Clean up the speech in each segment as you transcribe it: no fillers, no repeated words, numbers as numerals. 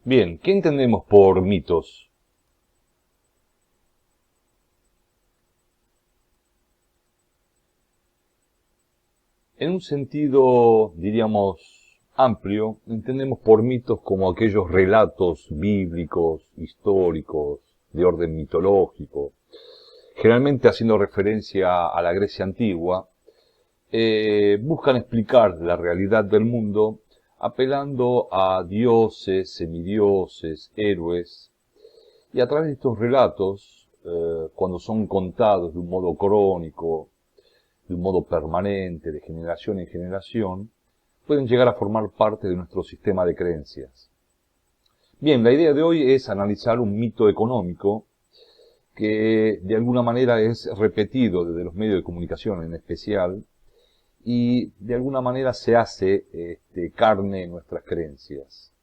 Bien, ¿qué entendemos por mitos? En un sentido, diríamos, amplio, entendemos por mitos como aquellos relatos bíblicos, históricos, de orden mitológico, generalmente haciendo referencia a la Grecia antigua, buscan explicar la realidad del mundo apelando a dioses, semidioses, héroes, y a través de estos relatos, cuando son contados de un modo crónico, de un modo permanente, de generación en generación, pueden llegar a formar parte de nuestro sistema de creencias. Bien, la idea de hoy es analizar un mito económico que de alguna manera es repetido desde los medios de comunicación en especial y de alguna manera se hace carne en nuestras creencias.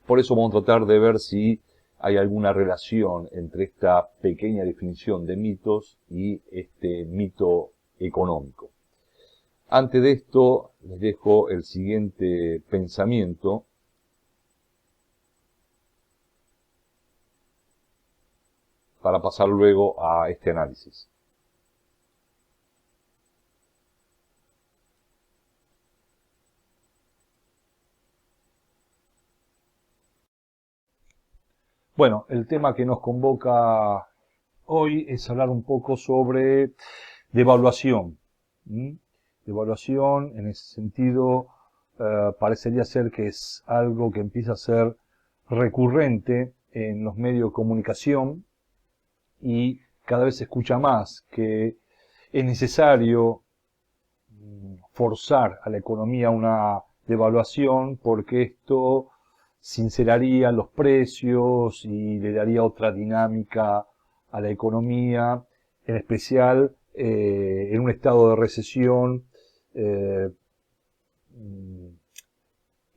Por eso vamos a tratar de ver si hay alguna relación entre esta pequeña definición de mitos y este mito económico. Antes de esto, les dejo el siguiente pensamiento para pasar luego a este análisis. Bueno, el tema que nos convoca hoy es hablar un poco sobre devaluación. Devaluación, en ese sentido, parecería ser que es algo que empieza a ser recurrente en los medios de comunicación y cada vez se escucha más que es necesario forzar a la economía una devaluación porque esto sinceraría los precios y le daría otra dinámica a la economía, en especial en un estado de recesión,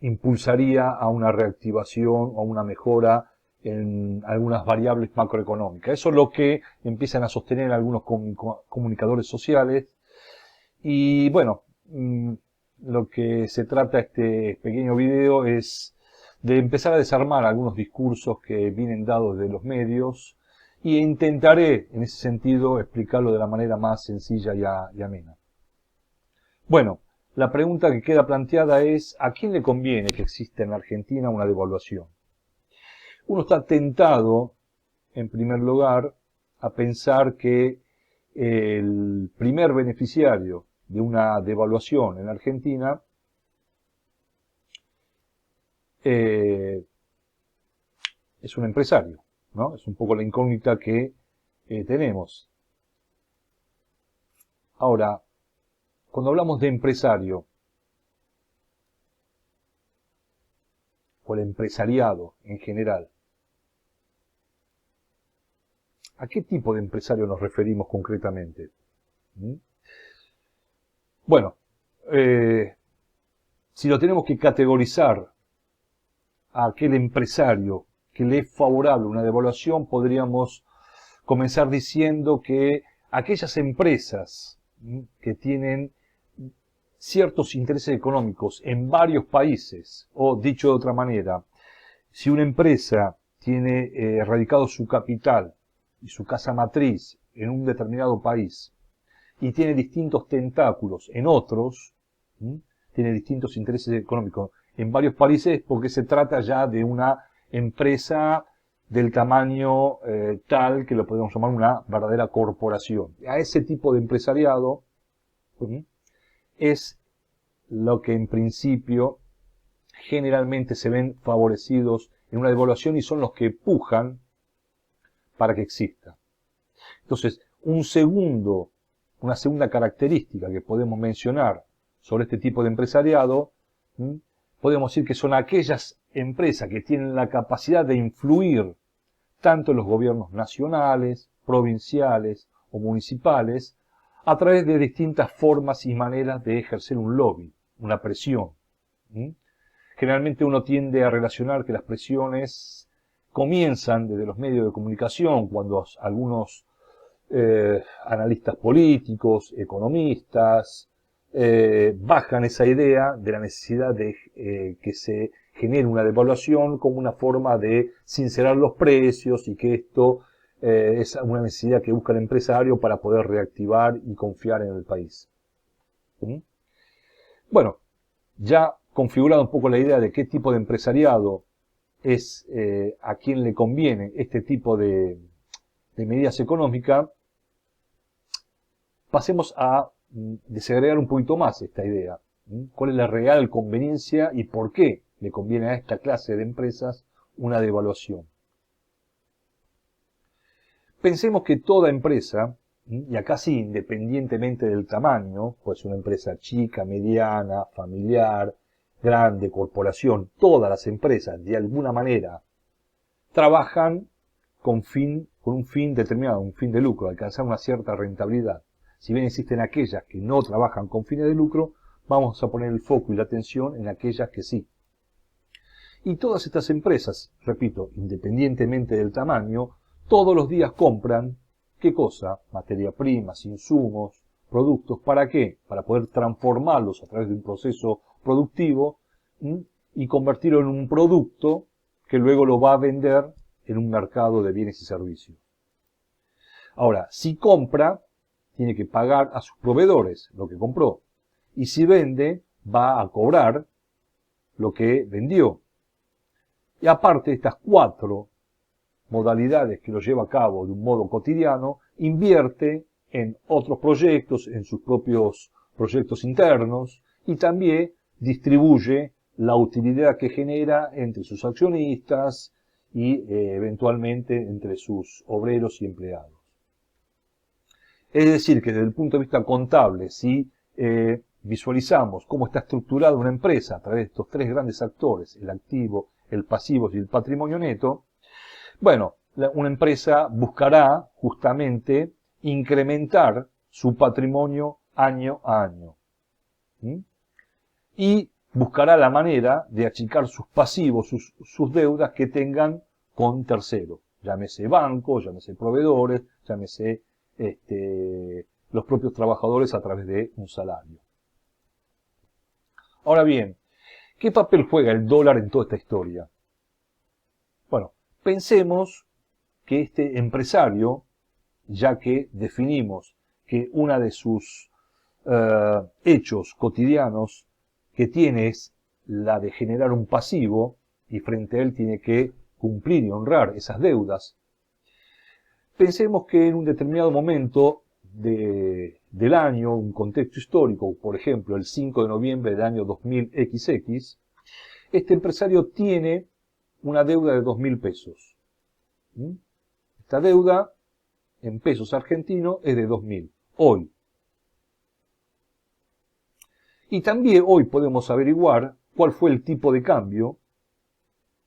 impulsaría a una reactivación o una mejora en algunas variables macroeconómicas. Eso es lo que empiezan a sostener algunos comunicadores sociales. Y bueno, lo que se trata este pequeño video es de empezar a desarmar algunos discursos que vienen dados de los medios y intentaré en ese sentido explicarlo de la manera más sencilla y amena. Bueno, la pregunta que queda planteada es ¿a quién le conviene que exista en la Argentina una devaluación? Uno está tentado, en primer lugar, a pensar que el primer beneficiario de una devaluación en Argentina es un empresario, ¿no? Es un poco la incógnita que tenemos. Ahora, cuando hablamos de empresario o el empresariado en general, ¿a qué tipo de empresario nos referimos concretamente? Bueno, si lo tenemos que categorizar a aquel empresario que le es favorable una devaluación, podríamos comenzar diciendo que aquellas empresas que tienen ciertos intereses económicos en varios países, o dicho de otra manera, si una empresa tiene radicado su capital y su casa matriz en un determinado país y tiene distintos tentáculos en otros, tiene distintos intereses económicos en varios países, porque se trata ya de una empresa del tamaño tal que lo podemos llamar una verdadera corporación. A ese tipo de empresariado es lo que en principio generalmente se ven favorecidos en una devaluación y son los que pujan para que exista. Entonces, una segunda característica que podemos mencionar sobre este tipo de empresariado, podemos decir que son aquellas empresas que tienen la capacidad de influir tanto en los gobiernos nacionales, provinciales o municipales, a través de distintas formas y maneras de ejercer un lobby, una presión. Generalmente uno tiende a relacionar que las presiones comienzan desde los medios de comunicación, cuando algunos analistas políticos, economistas, bajan esa idea de la necesidad de que se genere una devaluación como una forma de sincerar los precios y que esto es una necesidad que busca el empresario para poder reactivar y confiar en el país. ¿Mm? Bueno, ya configurado un poco la idea de qué tipo de empresariado es a quién le conviene este tipo de medidas económicas, pasemos a desagregar un poquito más esta idea. ¿Cuál es la real conveniencia y por qué le conviene a esta clase de empresas una devaluación? Pensemos que toda empresa, y acá sí, independientemente del tamaño, pues una empresa chica, mediana, familiar, grande, corporación, todas las empresas de alguna manera trabajan con un fin determinado, un fin de lucro, alcanzar una cierta rentabilidad. Si bien existen aquellas que no trabajan con fines de lucro, vamos a poner el foco y la atención en aquellas que sí. Y todas estas empresas, repito, independientemente del tamaño, todos los días compran, ¿qué cosa? Materia primas, insumos, productos, ¿para qué? Para poder transformarlos a través de un proceso productivo y convertirlo en un producto que luego lo va a vender en un mercado de bienes y servicios. Ahora, si compra, tiene que pagar a sus proveedores lo que compró. Y si vende, va a cobrar lo que vendió. Y aparte, estas 4 modalidades que lo lleva a cabo de un modo cotidiano, invierte en otros proyectos, en sus propios proyectos internos, y también distribuye la utilidad que genera entre sus accionistas y eventualmente entre sus obreros y empleados. Es decir, que desde el punto de vista contable, si visualizamos cómo está estructurada una empresa a través de estos 3 grandes actores, el activo, el pasivo y el patrimonio neto, bueno, una empresa buscará justamente incrementar su patrimonio año a año. Y buscará la manera de achicar sus pasivos, sus deudas que tengan con terceros. Llámese bancos, llámese proveedores, llámese los propios trabajadores a través de un salario. Ahora bien, ¿qué papel juega el dólar en toda esta historia? Bueno, pensemos que este empresario, ya que definimos que una de sus hechos cotidianos que tiene es la de generar un pasivo y frente a él tiene que cumplir y honrar esas deudas. Pensemos que en un determinado momento del año, un contexto histórico, por ejemplo el 5 de noviembre del año 2000XX, este empresario tiene una deuda de 2.000 pesos. Esta deuda en pesos argentinos es de 2.000, hoy. Y también hoy podemos averiguar cuál fue el tipo de cambio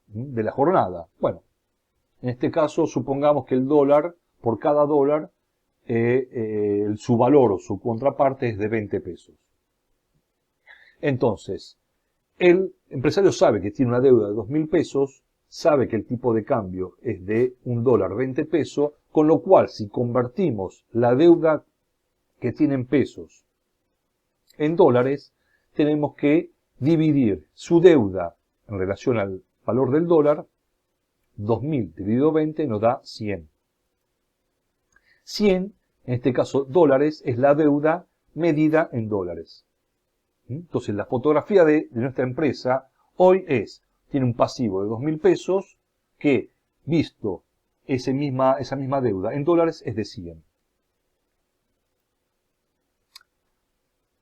de la jornada. Bueno, en este caso supongamos que el dólar, por cada dólar, su valor o su contraparte es de 20 pesos. Entonces, el empresario sabe que tiene una deuda de 2.000 pesos, sabe que el tipo de cambio es de $1 20 pesos, con lo cual si convertimos la deuda que tiene en pesos en dólares, tenemos que dividir su deuda en relación al valor del dólar. 2.000 dividido 20 nos da 100. 100, en este caso dólares, es la deuda medida en dólares. Entonces la fotografía de nuestra empresa hoy tiene un pasivo de 2.000 pesos que, visto esa misma deuda en dólares, es de 100.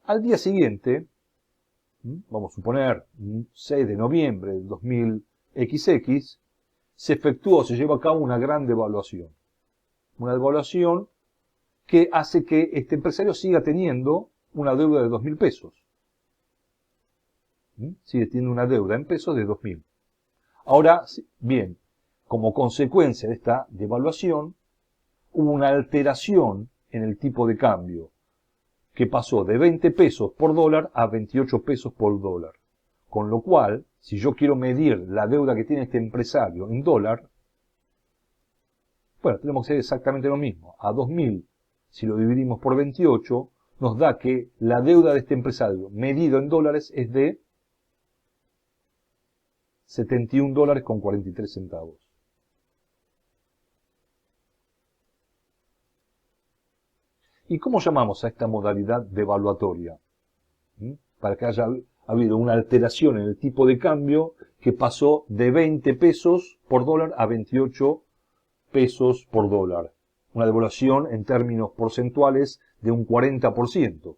Al día siguiente, vamos a suponer 6 de noviembre del 2000XX, se lleva a cabo una gran devaluación. Una devaluación que hace que este empresario siga teniendo una deuda de 2.000 pesos. Sigue teniendo una deuda en pesos de 2.000. Ahora, bien, como consecuencia de esta devaluación, hubo una alteración en el tipo de cambio, que pasó de 20 pesos por dólar a 28 pesos por dólar. Con lo cual, si yo quiero medir la deuda que tiene este empresario en dólar, bueno, tenemos que hacer exactamente lo mismo. A 2.000, si lo dividimos por 28, nos da que la deuda de este empresario medido en dólares es de 71 dólares con 43 centavos. ¿Y cómo llamamos a esta modalidad devaluatoria? Para que haya habido una alteración en el tipo de cambio que pasó de 20 pesos por dólar a 28 pesos por dólar. Una devaluación en términos porcentuales de un 40%.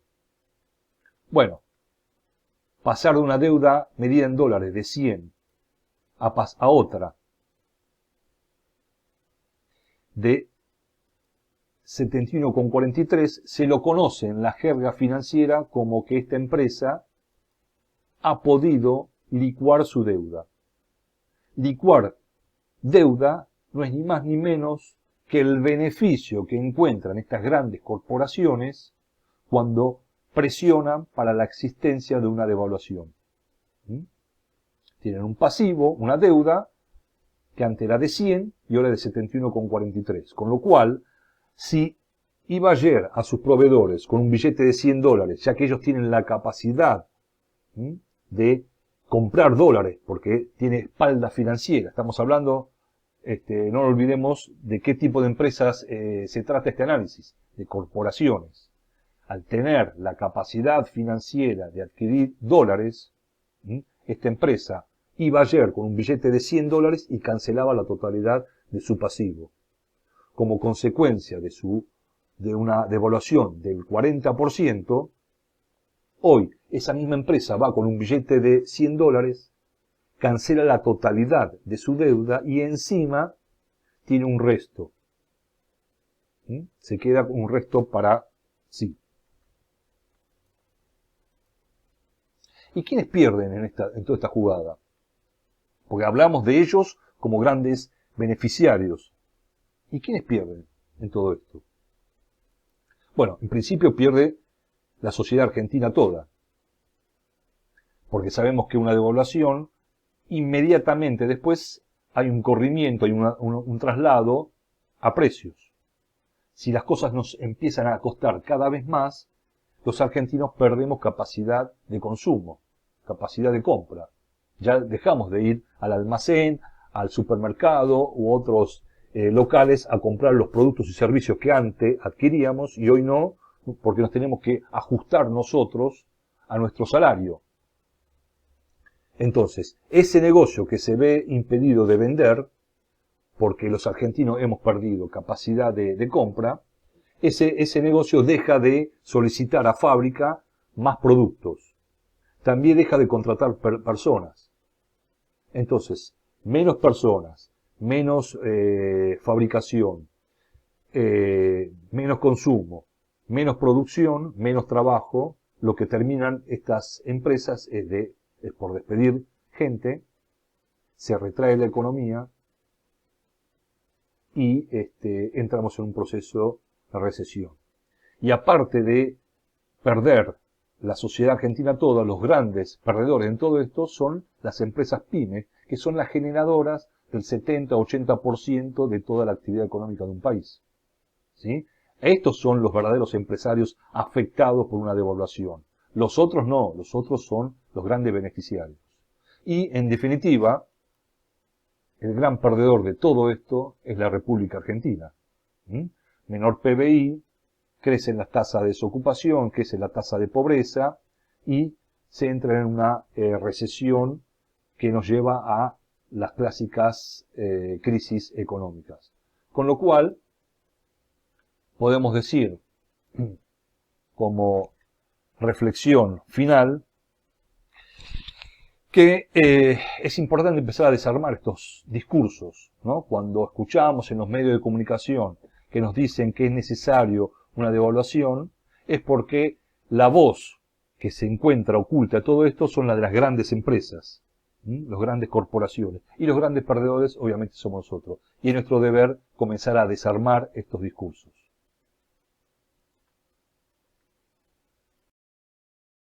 Bueno, pasar de una deuda medida en dólares de 100 a otra de 71,43 se lo conoce en la jerga financiera como que esta empresa ha podido licuar su deuda. Licuar deuda no es ni más ni menos que el beneficio que encuentran estas grandes corporaciones cuando presionan para la existencia de una devaluación. Tienen un pasivo, una deuda, que antes era de 100 y ahora de 71,43. Con lo cual, si iba ayer a sus proveedores con un billete de 100 dólares, ya que ellos tienen la capacidad de comprar dólares, porque tiene espalda financiera, estamos hablando, no olvidemos de qué tipo de empresas se trata este análisis, de corporaciones. Al tener la capacidad financiera de adquirir dólares, esta empresa iba ayer con un billete de 100 dólares y cancelaba la totalidad de su pasivo. Como consecuencia de una devaluación del 40%, hoy esa misma empresa va con un billete de 100 dólares, cancela la totalidad de su deuda y encima tiene un resto. Se queda un resto para sí. ¿Y quiénes pierden en toda esta jugada? Porque hablamos de ellos como grandes beneficiarios. ¿Y quiénes pierden en todo esto? Bueno, en principio pierde la sociedad argentina toda. Porque sabemos que una devaluación, inmediatamente después hay un corrimiento, hay un traslado a precios. Si las cosas nos empiezan a costar cada vez más, los argentinos perdemos capacidad de consumo, capacidad de compra. Ya dejamos de ir al almacén, al supermercado u otros locales a comprar los productos y servicios que antes adquiríamos y hoy no, porque nos tenemos que ajustar nosotros a nuestro salario. Entonces, ese negocio que se ve impedido de vender, porque los argentinos hemos perdido capacidad de compra, ese negocio deja de solicitar a fábrica más productos. También deja de contratar personas. Entonces, menos personas, menos fabricación, menos consumo, menos producción, menos trabajo, lo que terminan estas empresas es por despedir gente, se retrae la economía y entramos en un proceso de recesión. Y aparte de perder la sociedad argentina toda, los grandes perdedores en todo esto son las empresas pymes, que son las generadoras del 70-80% de toda la actividad económica de un país. ¿Sí? Estos son los verdaderos empresarios afectados por una devaluación. Los otros no, los otros son los grandes beneficiarios. Y, en definitiva, el gran perdedor de todo esto es la República Argentina. Menor PBI, crecen las tasas de desocupación, crece la tasa de pobreza y se entra en una recesión que nos lleva a las clásicas crisis económicas. Con lo cual, podemos decir, como reflexión final, que es importante empezar a desarmar estos discursos, ¿no? Cuando escuchamos en los medios de comunicación que nos dicen que es necesario una devaluación, es porque la voz que se encuentra oculta a todo esto son las de las grandes empresas, las grandes corporaciones, y los grandes perdedores obviamente somos nosotros. Y es nuestro deber comenzar a desarmar estos discursos.